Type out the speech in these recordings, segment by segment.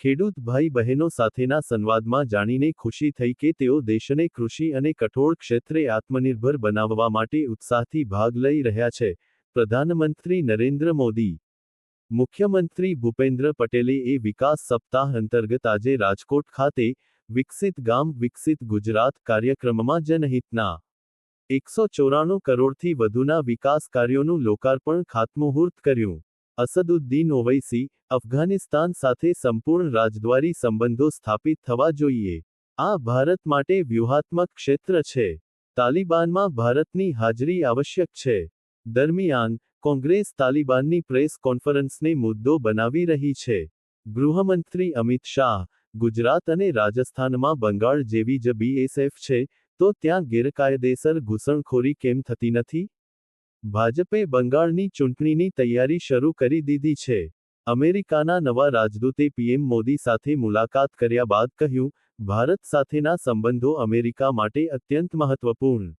ખેડૂત ભાઈ બહેનો સાથેના સંવાદમાં જાણીને ખુશી થઈ કે તેઓ દેશને કૃષિ અને કઠોળ ક્ષેત્રે આત્મનિર્ભર બનાવવા માટે ઉત્સાહથી ભાગ લઈ રહ્યા છે. પ્રધાનમંત્રી નરેન્દ્ર મોદી, મુખ્યમંત્રી ભૂપેન્દ્ર પટેલે એ વિકાસ સપ્તાહ અંતર્ગત આજે રાજકોટ ખાતે વિકસિત ગામ વિકસિત ગુજરાત કાર્યક્રમમાં જનહિતના 194 કરોડથી વધુના વિકાસ કાર્યોનું લોકાર્પણ ખાતમુહૂર્ત કર્યું. અસદુદ્દીન ઓવૈસી, અફઘાનિસ્તાન સાથે સંપૂર્ણ રાજદ્વારી સંબંધો સ્થાપિત થવા જોઈએ. આ ભારત માટે વ્યૂહાત્મક ક્ષેત્ર છે. તાલિબાનમાં ભારતની હાજરી આવશ્યક છે. દરમિયાન, કોંગ્રેસ તાલિબાનની પ્રેસ કોન્ફરન્સને મુદ્દો બનાવી રહી છે. ગૃહમંત્રી અમિત શાહ, ગુજરાત અને રાજસ્થાનમાં બંગાળ જેવી જ બીએસએફ છે, તો ત્યાં ગેરકાયદેસર ઘૂસણખોરી કેમ થતી નથી? ભાજપે બંગાળની ચૂંટણીની તૈયારી શરૂ કરી દીધી છે. અમેરિકાના નવા રાજદૂતે પીએમ મોદી સાથે મુલાકાત કર્યા બાદ કહ્યું, ભારત સાથેના સંબંધો અમેરિકા માટે અત્યંત મહત્વપૂર્ણ.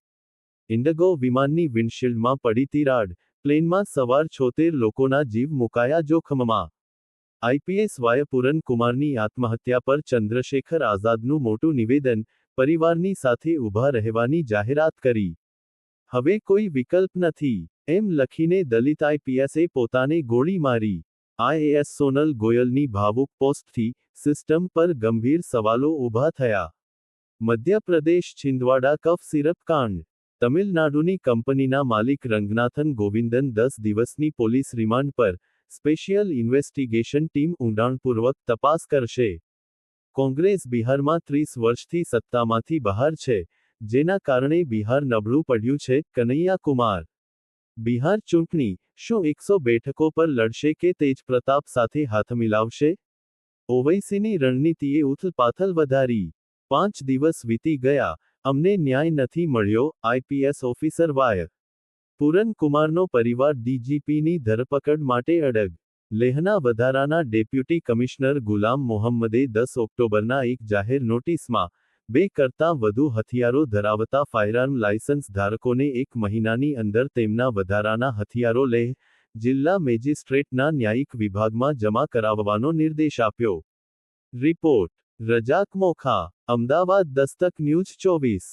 ઇન્ડિગો વિમાનની વિન્ડશીલ્ડમાં પડી તિરાડ, પ્લેનમાં સવાર 76 લોકોના જીવ મુકાયા જોખમમાં. આઈપીએસ વાય પૂરન કુમારની આત્મહત્યા પર ચંદ્રશેખર આઝાદનું મોટું નિવેદન, પરિવારની સાથે ઊભા રહેવાની જાહેરાત કરી. હવે કોઈ વિકલ્પ નથી, એમ લખીને દલિત આઈપીએસે પોતાને ગોળી મારી. આઈએએસ સોનલ ગોયલની ભાવુક પોસ્ટથી સિસ્ટમ પર ગંભીર સવાલો ઊભા થયા. મધ્યપ્રદેશ છિંદવાડા કફ સિરપ કાંડ. તમિલનાડુની કંપનીના માલિક રંગનાથન ગોવિંદન 10 દિવસની પોલીસ રિમાન્ડ પર, સ્પેશિયલ ઇન્વેસ્ટિગેશન ટીમ ઊંડાણપૂર્વક તપાસ કરશે. કોંગ્રેસ બિહારમાં 30 વર્ષથી સત્તામાંથી બહાર છે, જેના કારણે બિહાર નબળું પડ્યું છે. કનૈયા કુમાર. બિહાર ચૂંટણી, શું 100 બેઠકો પર લડશે કે તેજપ્રતાપ સાથે હાથ મિલાવશે? ઓવૈસીની રણનીતિએ ઉથલપાથલ વધારી. 5 દિવસ વીતી ગયા, અમને ન્યાય નથી મળ્યો, આઈપીએસ ઓફિસર વાય. પૂરન કુમારનો પરિવાર ડીજીપીની ધરપકડ માટે અડગ. લેહના વધારાના ડેપ્યુટી કમિશનર ગુલામ મોહમ્મદે 10 ઓક્ટોબરના એક જાહેર નોટિસમાં 2 કરતાં વધુ હથિયારો ધરાવતા ફાયરઆર્મ લાયસન્સ ધારકોને 1 મહિનાની અંદર તેમના વધારાના હથિયારો લેહ જિલ્લા મેજિસ્ટ્રેટના ન્યાયિક વિભાગમાં જમા કરાવવાનો નિર્દેશ આપ્યો. રિપોર્ટ: રજાક મોખા, અમદાવાદ. દસ્તક ન્યૂઝ 24.